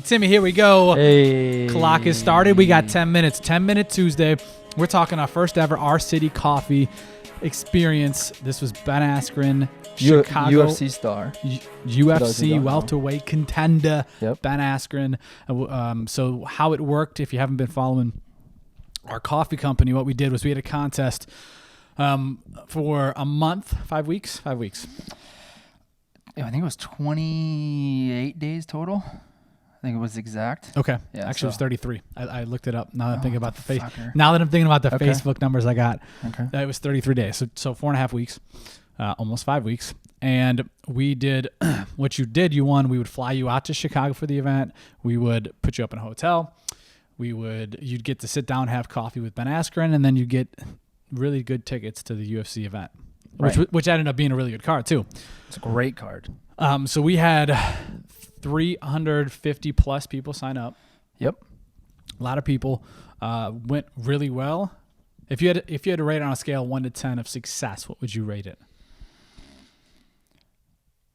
Timmy, here we go. Hey. Clock is started. We got 10 minutes. 10-minute Tuesday. We're talking our first ever Our City Coffee experience. This was Ben Askren, Chicago UFC star. UFC welterweight contender. Yep. Ben Askren. So how it worked, if you haven't been following our coffee company, what we did was we had a contest for a month, 5 weeks. Yeah, I think it was 28 days total. I think it was exact. Okay. Yeah, Actually, it was 33. I looked it up. Now that I'm thinking about the Okay. Facebook numbers I got, Okay. it was 33 days. So 4.5 weeks, almost 5 weeks. And we did what you did. You won. We would fly you out to Chicago for the event. We would put you up in a hotel. You'd get to sit down, have coffee with Ben Askren, and then you get really good tickets to the UFC event, which ended up being a really good card too. It's a great card. So we had 350 plus people sign up. Yep. A lot of people. Went really well. If you had to rate it on a scale of 1 to 10 of success, what would you rate it?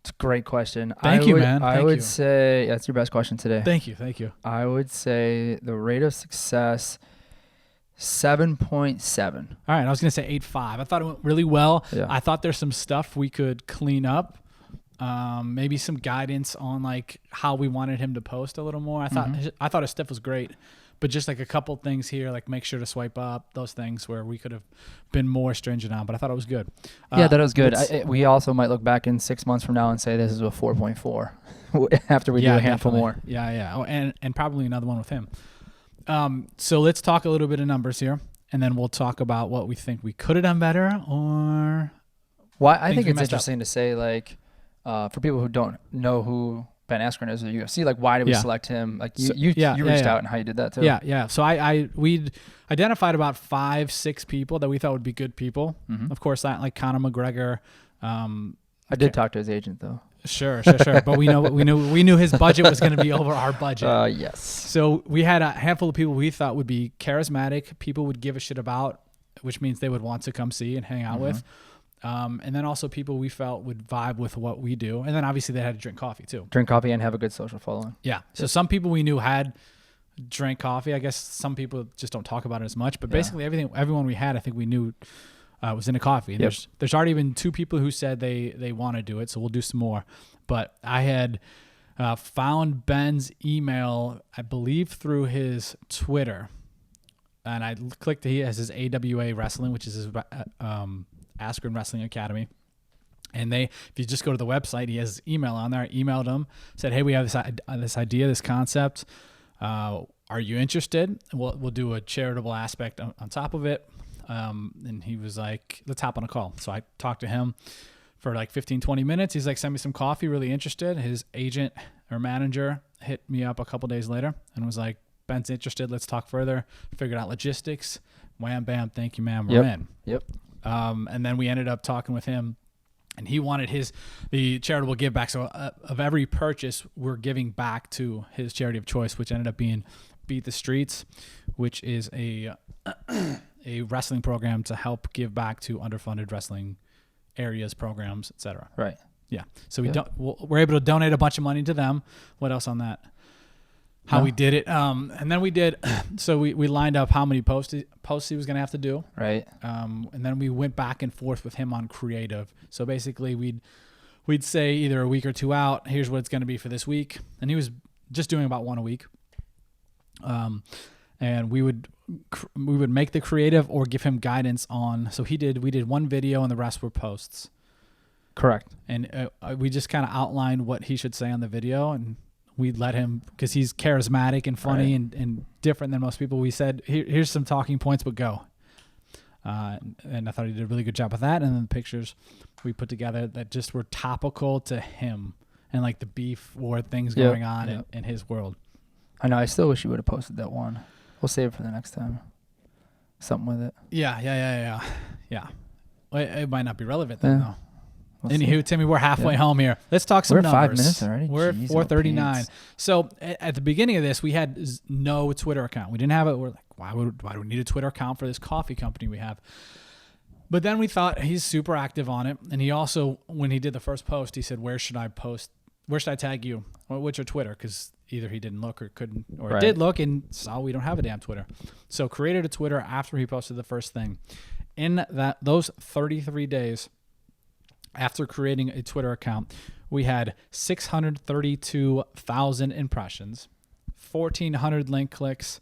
It's a great question. Thank you, man. I would say that's your best question today. Thank you. I would say the rate of success 7.7. All right, I was gonna say 8.5. I thought it went really well. Yeah. I thought there's some stuff we could clean up. Maybe some guidance on like how we wanted him to post a little more. I thought his stuff was great, but just like a couple things here, like make sure to swipe up, those things where we could have been more stringent on. But I thought it was good. Yeah, that was good. We also might look back in 6 months from now and say this is a 4.4 after we do a handful definitely. more. Yeah. Oh, and probably another one with him. So let's talk a little bit of numbers here, and then we'll talk about what we think we could have done better or. Well, I think we it's messed up. interesting to say, like, for people who don't know who Ben Askren is at UFC, like, why did we select him? Like, you reached out and how you did that too. Yeah. So we'd identified about 5-6 people that we thought would be good people. Mm-hmm. Of course, like Conor McGregor. I did talk to his agent though. Sure. But we knew his budget was going to be over our budget. Yes. So we had a handful of people we thought would be charismatic, people would give a shit about, which means they would want to come see and hang out with. And then also people we felt would vibe with what we do. And then obviously they had to drink coffee too. Drink coffee and have a good social following. Yeah. So some people we knew had drank coffee. I guess some people just don't talk about it as much. But basically everyone we had, I think we knew was into coffee. Yep. There's already been 2 people who said they want to do it. So we'll do some more. But I had found Ben's email, I believe, through his Twitter. And I clicked, he has his AWA Wrestling, which is his Askren Wrestling Academy. And if you just go to the website, he has his email on there. I emailed him, said, hey, we have this idea, this concept. Are you interested? We'll do a charitable aspect on top of it. And he was like, let's hop on a call. So I talked to him for like 15, 20 minutes. He's like, send me some coffee, really interested. His agent or manager hit me up a couple days later and was like, Ben's interested. Let's talk further. Figured out logistics. Wham, bam. Thank you, man. We're in. Yep. And then we ended up talking with him, and he wanted the charitable give back. So of every purchase, we're giving back to his charity of choice, which ended up being Beat the Streets, which is a wrestling program to help give back to underfunded wrestling areas, programs, etc. Right. Yeah. So we're able to donate a bunch of money to them. What else on that? How we did it. And then we did, so we lined up how many posts he was going to have to do. Right. And then we went back and forth with him on creative. So basically we'd say either a week or 2 out, here's what it's going to be for this week. And he was just doing about 1 a week. And we would make the creative or give him guidance on, we did 1 video and the rest were posts. Correct. And we just kind of outlined what he should say on the video, and we let him, because he's charismatic and funny and different than most people. We said, here's some talking points, but go. And I thought he did a really good job with that. And then the pictures we put together that just were topical to him and like the beef or things going on in his world. I know. I still wish you would have posted that one. We'll save it for the next time. Something with it. Yeah. Well, it might not be relevant then, though. We'll Anywho, Timmy, we're halfway home here. Let's talk some numbers. We're 5 minutes already. We're at Jeez, 4:39. So at the beginning of this, we had no Twitter account. We didn't have it. We're like, why do we need a Twitter account for this coffee company we have? But then we thought he's super active on it. And he also, when he did the first post, he said, where should I post where should I tag you? Well, what's your Twitter? Because either he didn't look or couldn't, or Right. did look and saw we don't have a damn Twitter. So created a Twitter after he posted the first thing. In those 33 days after creating a Twitter account, we had 632,000 impressions, 1,400 link clicks,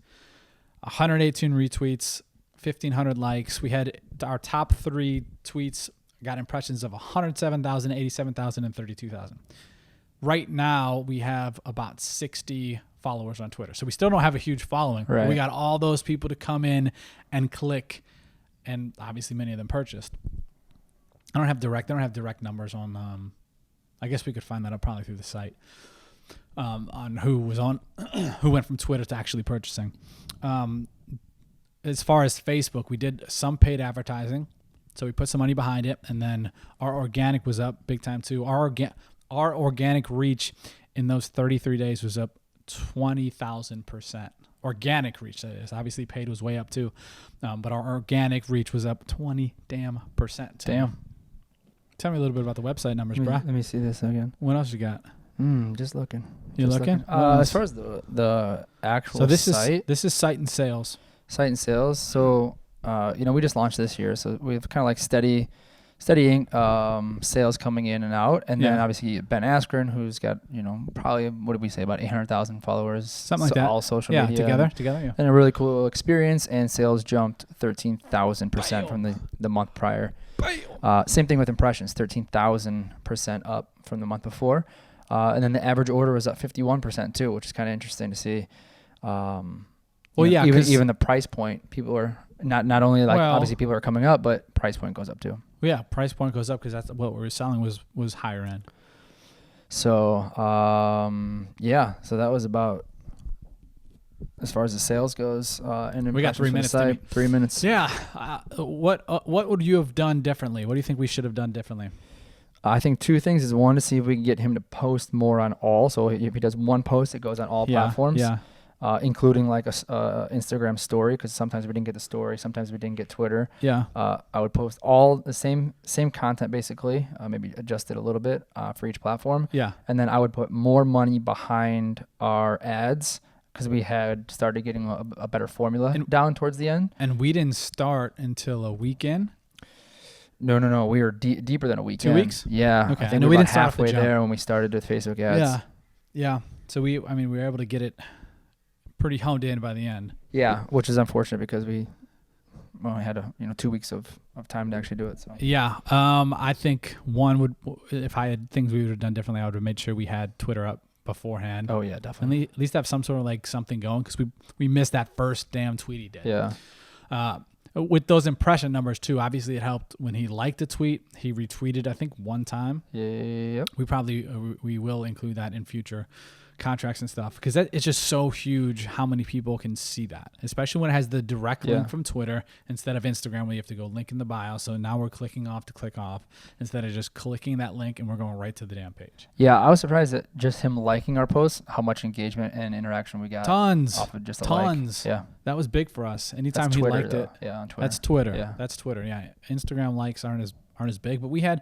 118 retweets, 1,500 likes. We had our top 3 tweets got impressions of 107,000, 87,000, and 32,000. Right now, we have about 60 followers on Twitter. So we still don't have a huge following. Right. But we got all those people to come in and click, and obviously many of them purchased. They don't have direct numbers on. I guess we could find that out probably through the site on who went from Twitter to actually purchasing. As far as Facebook, we did some paid advertising, so we put some money behind it, and then our organic was up big time too. Our organic reach in those 33 days was up 20,000%. Organic reach, that is. Obviously, paid was way up too, but our organic reach was up 20%. Damn. Tell me a little bit about the website numbers, bruh. Let me see this again. What else you got? Just looking. You looking? As far as the actual site. This is site and sales. Site and sales. So, we just launched this year, so we have kind of like steadying sales coming in and out, and then obviously Ben Askren, who's got probably, what did we say, about 800,000 followers, something like that, all social media together, and a really cool experience, and sales jumped 13,000% from the month prior. Same thing with impressions, 13,000% up from the month before, and then the average order was up 51% too, which is kind of interesting to see. Even the price point, people are not only obviously people are coming up, but price point goes up too. Well, yeah, price point goes up because that's what we were selling was higher end. So so that was about as far as the sales goes. And we got 3 minutes. 3 minutes. Yeah. What would you have done differently? What do you think we should have done differently? I think 2 things is, one, to see if we can get him to post more on all. So if he does one post, it goes on all platforms. Yeah. Including like a Instagram story, because sometimes we didn't get the story, sometimes we didn't get Twitter. Yeah. I would post all the same content basically, maybe adjust it a little bit for each platform. Yeah. And then I would put more money behind our ads, because we had started getting a better formula down towards the end. And we didn't start until a weekend. No. We were deeper than a week. 2 weeks? Yeah. Okay. I think we didn't halfway there when we started with Facebook ads. Yeah. Yeah. So we were able to get it pretty honed in by the end. Yeah, which is unfortunate because we only had 2 weeks of time to actually do it. So yeah, I think if I had things we would have done differently, I would have made sure we had Twitter up beforehand. Oh yeah, definitely. At least have some sort of like something going, because we missed that first damn tweet he did. Yeah. With those impression numbers too, obviously it helped when he liked a tweet. He retweeted, I think, one time. Yeah. We will include that in future contracts and stuff, because it's just so huge how many people can see that, especially when it has the direct link from Twitter instead of Instagram, where you have to go link in the bio. So now we're clicking off to click off instead of just clicking that link, and we're going right to the damn page. Yeah, I was surprised that just him liking our posts, how much engagement and interaction we got. Tons off of just a like. Yeah, that was big for us. Anytime he liked it. Yeah, on Twitter. That's Twitter. Yeah, that's Twitter. Yeah, Instagram likes aren't as big, but we had.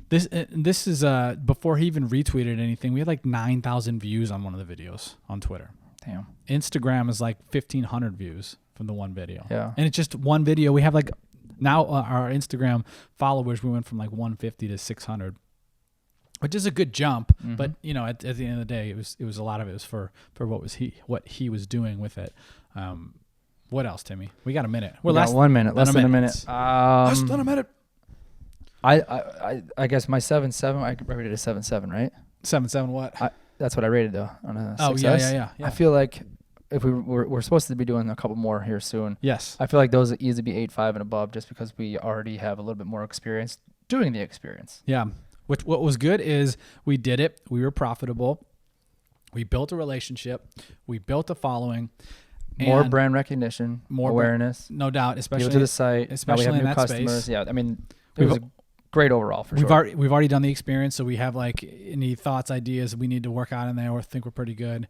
This is before he even retweeted anything. We had like 9,000 views on one of the videos on Twitter. Damn. Instagram is like 1,500 views from the one video. Yeah. And it's just one video. We have like now our Instagram followers, we went from like 150 to 600, which is a good jump. Mm-hmm. But at the end of the day, it was a lot of it was for what he was doing with it. What else, Timmy? We got a minute. We're less 1 minute. Less than a minute. Less than a minute. I guess my 7.7, I rated a 7.7, right? 7.7 what? That's what I rated though on a success. Yeah. I feel like if we're supposed to be doing a couple more here soon. Yes. I feel like those would easily be 8.5 and above, just because we already have a little bit more experience doing the experience. Yeah. What was good is we did it. We were profitable. We built a relationship. We built a following. More brand recognition, more awareness. No doubt, especially to the site. Especially now we have in new that customers. space. Yeah, I mean, it was great overall for sure. We've already done the experience, so we have like any thoughts, ideas we need to work on in there or think we're pretty good.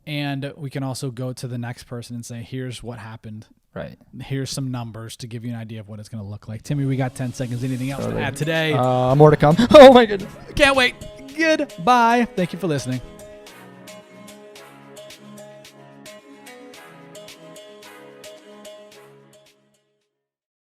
And we can also go to the next person and say, here's what happened. Right. Here's some numbers to give you an idea of what it's going to look like. Timmy, we got 10 seconds. Anything else to add today? More to come. Oh my goodness. Can't wait. Goodbye. Thank you for listening.